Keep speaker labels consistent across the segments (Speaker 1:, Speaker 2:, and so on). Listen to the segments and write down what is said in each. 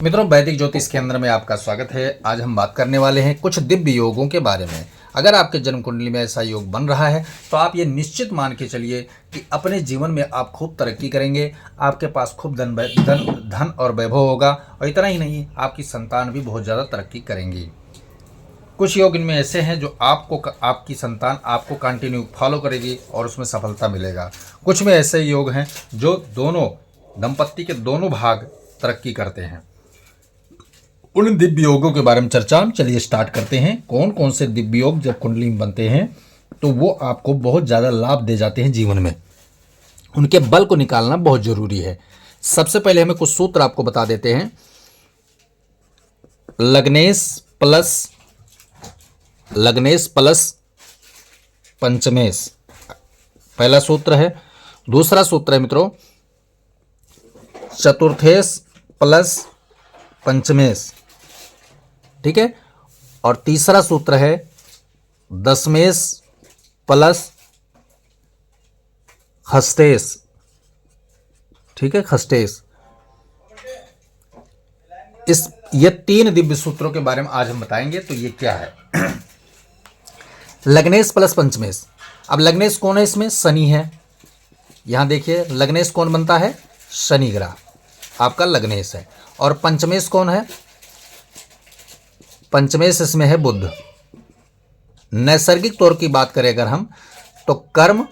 Speaker 1: मित्रों, वैदिक ज्योतिष के अंदर में आपका स्वागत है। आज हम बात करने वाले हैं कुछ दिव्य योगों के बारे में। अगर आपके जन्म कुंडली में ऐसा योग बन रहा है तो आप ये निश्चित मान के चलिए कि अपने जीवन में आप खूब तरक्की करेंगे। आपके पास खूब धन और वैभव होगा, और इतना ही नहीं, आपकी संतान भी बहुत ज़्यादा तरक्की करेंगी। कुछ योग इनमें ऐसे हैं जो आपकी संतान आपको कंटिन्यू फॉलो करेगी और उसमें सफलता मिलेगा। कुछ में ऐसे योग हैं जो दोनों दंपत्ति के दोनों भाग तरक्की करते हैं। उन दिव्य योगों के बारे में चर्चा चलिए स्टार्ट करते हैं। कौन कौन से दिव्य योग जब कुंडली में बनते हैं तो वो आपको बहुत ज़्यादा लाभ दे जाते हैं जीवन में। उनके बल को निकालना बहुत ज़रूरी है। सबसे पहले हमें कुछ सूत्र आपको बता देते हैं। लग्नेश प्लस पंचमेश पहला सूत्र है। दूसरा सूत्र है मित्रों चतुर्थेश प्लस पंचमेश, ठीक है। और तीसरा सूत्र है दशमेश प्लस खष्टेश, ठीक है, खष्टेश। ये तीन दिव्य सूत्रों के बारे में आज हम बताएंगे। तो ये क्या है? लग्नेश प्लस पंचमेश। अब लग्नेश कौन है? इसमें शनि है। यहां देखिए लग्नेश कौन बनता है? शनि ग्रह आपका लग्नेश है। और पंचमेश कौन है? पंचमेश इसमें है बुध। नैसर्गिक तौर की बात करें अगर हम, तो कर्म,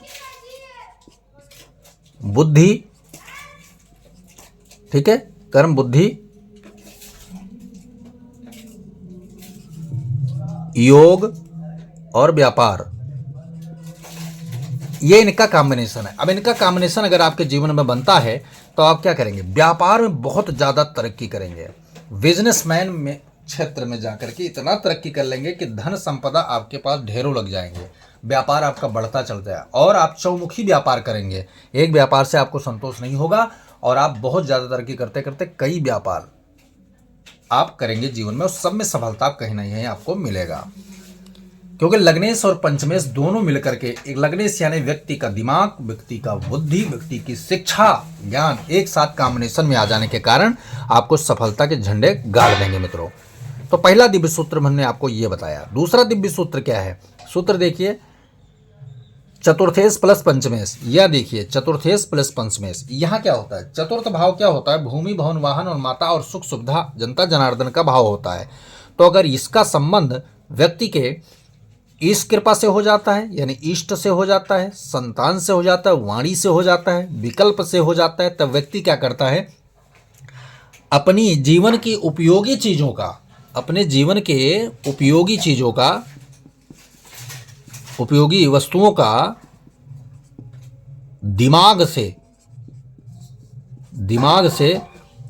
Speaker 1: बुद्धि, ठीक है, कर्म, बुद्धि, योग और व्यापार, ये इनका कॉम्बिनेशन है। अब इनका कॉम्बिनेशन अगर आपके जीवन में बनता है तो आप क्या करेंगे? व्यापार में बहुत ज़्यादा तरक्की करेंगे। बिजनेसमैन में क्षेत्र में जाकर के इतना तरक्की कर लेंगे कि धन संपदा आपके पास ढेरों लग जाएंगे। व्यापार आपका बढ़ता चल जाए और आप चौमुखी व्यापार करेंगे। एक व्यापार से आपको संतोष नहीं होगा और आप बहुत ज़्यादा तरक्की करते करते कई व्यापार आप करेंगे जीवन में, और सब में सफलता आप कहीं ना कहीं आपको मिलेगा। क्योंकि लग्नेश और पंचमेश दोनों मिलकर के, एक लग्नेश यानी व्यक्ति का दिमाग, व्यक्ति का बुद्धि, व्यक्ति की शिक्षा, ज्ञान एक साथ कॉम्बिनेशन में आ जाने के कारण आपको सफलता के झंडे गाड़ देंगे मित्रों। तो पहला दिव्य सूत्र हमने आपको ये बताया। दूसरा दिव्य सूत्र क्या है? सूत्र देखिए चतुर्थेश प्लस पंचमेश। यह देखिए चतुर्थेश प्लस पंचमेश, यहाँ क्या होता है? चतुर्थ भाव क्या होता है? भूमि, भवन, वाहन और माता और सुख सुविधा, जनता जनार्दन का भाव होता है। तो अगर इसका संबंध व्यक्ति के इस कृपा से हो जाता है, यानी इष्ट से हो जाता है, संतान से हो जाता है, वाणी से हो जाता है, विकल्प से हो जाता है, तब व्यक्ति क्या करता है? अपनी जीवन की उपयोगी चीज़ों का, अपने जीवन के उपयोगी चीज़ों का, उपयोगी वस्तुओं का दिमाग से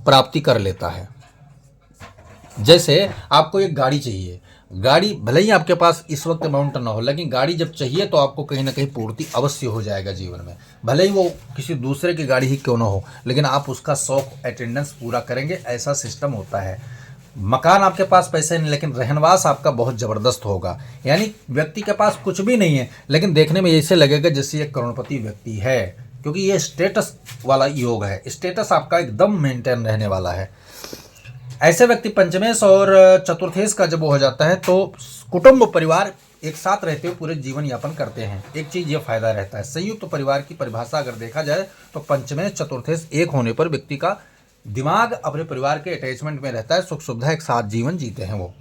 Speaker 1: प्राप्ति कर लेता है। जैसे आपको एक गाड़ी चाहिए, गाड़ी भले ही आपके पास इस वक्त अमाउंट ना हो, लेकिन गाड़ी जब चाहिए तो आपको कहीं ना कहीं पूर्ति अवश्य हो जाएगा जीवन में। भले ही वो किसी दूसरे की गाड़ी ही क्यों ना हो, लेकिन आप उसका शौक, अटेंडेंस पूरा करेंगे, ऐसा सिस्टम होता है। मकान आपके पास पैसे नहीं, लेकिन रहनवास आपका बहुत ज़बरदस्त होगा। यानी व्यक्ति के पास कुछ भी नहीं है, लेकिन देखने में ऐसे लगेगा जैसे ये करोड़पति व्यक्ति है, क्योंकि ये स्टेटस वाला योग है। स्टेटस आपका एकदम मेंटेन रहने वाला है। ऐसे व्यक्ति पंचमेश और चतुर्थेश का जब हो जाता है तो कुटुंब परिवार एक साथ रहते हुए पूरे जीवन यापन करते हैं। एक चीज़ ये फायदा रहता है, संयुक्त परिवार की परिभाषा अगर देखा जाए तो पंचमेश चतुर्थेश एक होने पर व्यक्ति का दिमाग अपने परिवार के अटैचमेंट में रहता है, सुख सुविधा एक साथ जीवन जीते हैं वो।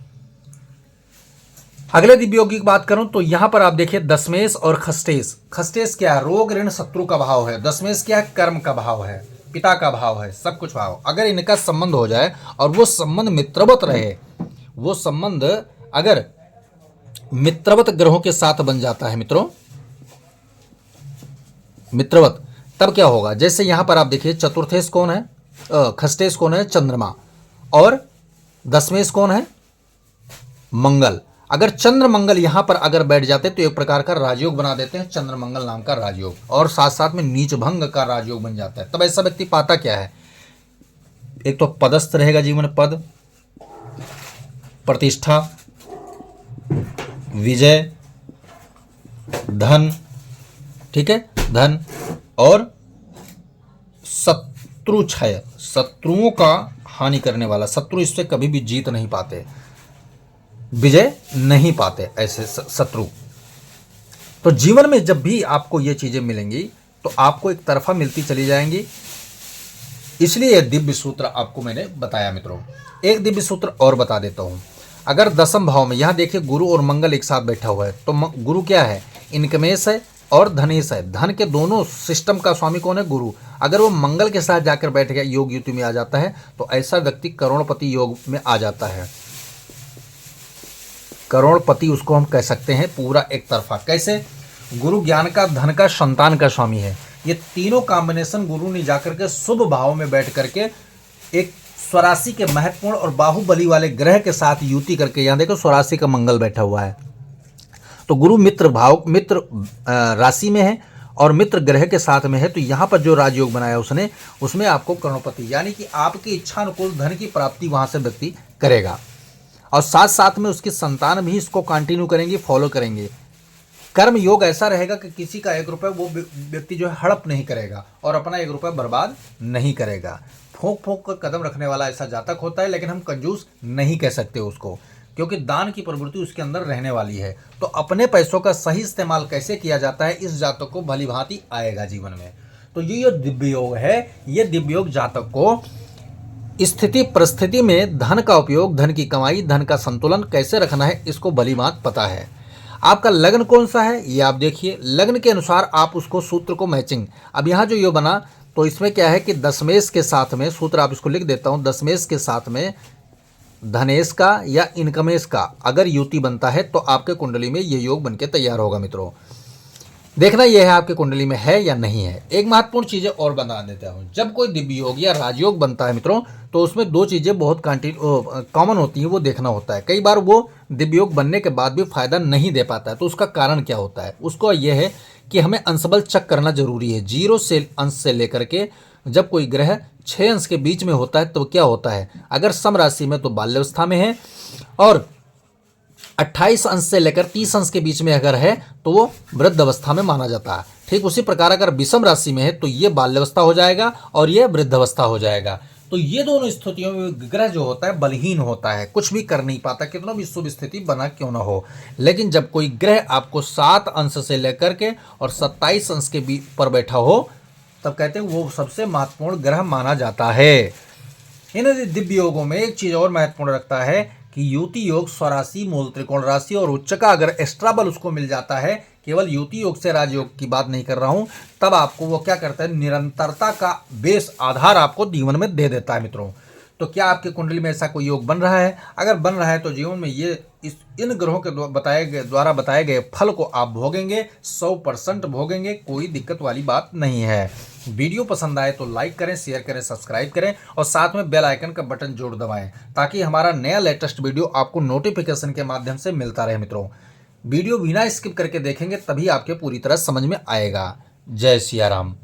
Speaker 1: अगले दिव्य योग की बात करूं तो यहां पर आप देखिए दशमेश और खष्टेश। खष्टेश क्या है? रोग, ऋण, शत्रु का भाव है। दशमेश क्या है? कर्म का भाव है, पिता का भाव है, सब कुछ भाव। अगर इनका संबंध हो जाए और वो संबंध मित्रवत रहे, वो संबंध अगर मित्रवत ग्रहों के साथ बन जाता है मित्रों, मित्रवत, तब क्या होगा? जैसे यहां पर आप देखिए चतुर्थेश कौन है? खष्टेश कौन है? चंद्रमा। और दशमेश कौन है? मंगल। अगर चंद्र मंगल यहां पर अगर बैठ जाते तो एक प्रकार का राजयोग बना देते हैं, चंद्र मंगल नाम का राजयोग, और साथ साथ में नीच भंग का राजयोग बन जाता है। तब ऐसा व्यक्ति पाता क्या है? एक तो पदस्थ रहेगा जीवन, पद, प्रतिष्ठा, विजय, धन, ठीक है, धन, और शत्रु क्षय, शत्रुओं का हानि करने वाला शत्रु, इससे कभी भी जीत नहीं पाते, विजय नहीं पाते ऐसे शत्रु। तो जीवन में जब भी आपको ये चीज़ें मिलेंगी तो आपको एक तरफा मिलती चली जाएंगी, इसलिए यह दिव्य सूत्र आपको मैंने बताया मित्रों। एक दिव्य सूत्र और बता देता हूँ। अगर दसम भाव में, यहाँ देखिए गुरु और मंगल एक साथ बैठा हुआ है, तो गुरु क्या है? इनकमेश है और धनेश है। धन के दोनों सिस्टम का स्वामी कौन है? गुरु। अगर वो मंगल के साथ जाकर बैठ गया, योग युति में आ जाता है, तो ऐसा व्यक्ति करोड़पति योग में आ जाता है। करोड़पति उसको हम कह सकते हैं, पूरा एक तरफा। कैसे? गुरु ज्ञान का, धन का, संतान का स्वामी है। ये तीनों कॉम्बिनेशन गुरु ने जाकर के शुभ भाव में बैठ करके एक स्वराशि के महत्वपूर्ण और बाहुबली वाले ग्रह के साथ युति करके, यहाँ देखो स्वराशि का मंगल बैठा हुआ है, तो गुरु मित्र भाव, मित्र राशि में है और मित्र ग्रह के साथ में है। तो यहाँ पर जो राजयोग बनाया उसने, उसमें आपको करोड़पति यानी कि आपकी इच्छा अनुकूल धन की प्राप्ति वहाँ से व्यक्ति करेगा। और साथ साथ में उसकी संतान भी इसको कंटिन्यू करेंगे, फॉलो करेंगे। कर्म योग ऐसा रहेगा कि किसी का 1 रुपये वो व्यक्ति जो है हड़प नहीं करेगा और अपना 1 रुपये बर्बाद नहीं करेगा। फूंक फूंक कर कदम रखने वाला ऐसा जातक होता है, लेकिन हम कंजूस नहीं कह सकते उसको, क्योंकि दान की प्रवृत्ति उसके अंदर रहने वाली है। तो अपने पैसों का सही इस्तेमाल कैसे किया जाता है, इस जातक को भली भांति आएगा जीवन में। तो ये जो दिव्य योग है, ये दिव्य योग जातक को स्थिति परिस्थिति में धन का उपयोग, धन की कमाई, धन का संतुलन कैसे रखना है, इसको भली भांति पता है। आपका लग्न कौन सा है ये आप देखिए, लग्न के अनुसार आप उसको सूत्र को मैचिंग। अब यहाँ जो ये बना, तो इसमें क्या है कि दशमेश के साथ में सूत्र, आप इसको लिख देता हूँ, दशमेश के साथ में धनेश का या इनकमेश का अगर युति बनता है तो आपके कुंडली में ये योग बनके तैयार होगा मित्रों। देखना यह है आपके कुंडली में है या नहीं है। एक महत्वपूर्ण चीजें और बता देता हूँ, जब कोई दिव्य योग या राजयोग बनता है मित्रों, तो उसमें 2 चीजें बहुत कॉमन होती हैं, वो देखना होता है। कई बार वो दिव्य योग बनने के बाद भी फायदा नहीं दे पाता है, तो उसका कारण क्या होता है? उसको यह है कि हमें अंशबल चेक करना जरूरी है। 0 से अंश से लेकर के जब कोई ग्रह 6 अंश के बीच में होता है तो क्या होता है? अगर सम राशि में तो बाल्यावस्था में है, और 28 अंश से लेकर 30 अंश के बीच में अगर है तो वो वृद्ध अवस्था में माना जाता है। ठीक उसी प्रकार अगर विषम राशि में है तो ये बाल्यावस्था हो जाएगा और ये वृद्धावस्था हो जाएगा। तो ये दोनों स्थितियों में ग्रह जो होता है बलहीन होता है, कुछ भी कर नहीं पाता, कितना भी शुभ स्थिति बना क्यों ना हो। लेकिन जब कोई ग्रह आपको 7 अंश से लेकर के और 27 अंश के बीच पर बैठा हो, तब कहते हैं वो सबसे महत्वपूर्ण ग्रह माना जाता है। इन दिव्य योगों में एक चीज और महत्वपूर्ण रखता है कि युति योग स्वराशि, मूल त्रिकोण राशि और उच्च का अगर एक्स्ट्रा बल उसको मिल जाता है, केवल युति योग से राजयोग की बात नहीं कर रहा हूं, तब आपको वो क्या करता है, निरंतरता का बेस आधार आपको जीवन में दे देता है मित्रों। तो क्या आपकी कुंडली में ऐसा कोई योग बन रहा है? अगर बन रहा है तो जीवन में ये इन ग्रहों के द्वारा बताए गए फल को आप भोगेंगे, 100% भोगेंगे, कोई दिक्कत वाली बात नहीं है। वीडियो पसंद आए तो लाइक करें, शेयर करें, सब्सक्राइब करें और साथ में बेल आइकन का बटन जरूर दबाएं, ताकि हमारा नया लेटेस्ट वीडियो आपको नोटिफिकेशन के माध्यम से मिलता रहे मित्रों। वीडियो बिना स्किप करके देखेंगे तभी आपके पूरी तरह समझ में आएगा। जय सिया राम।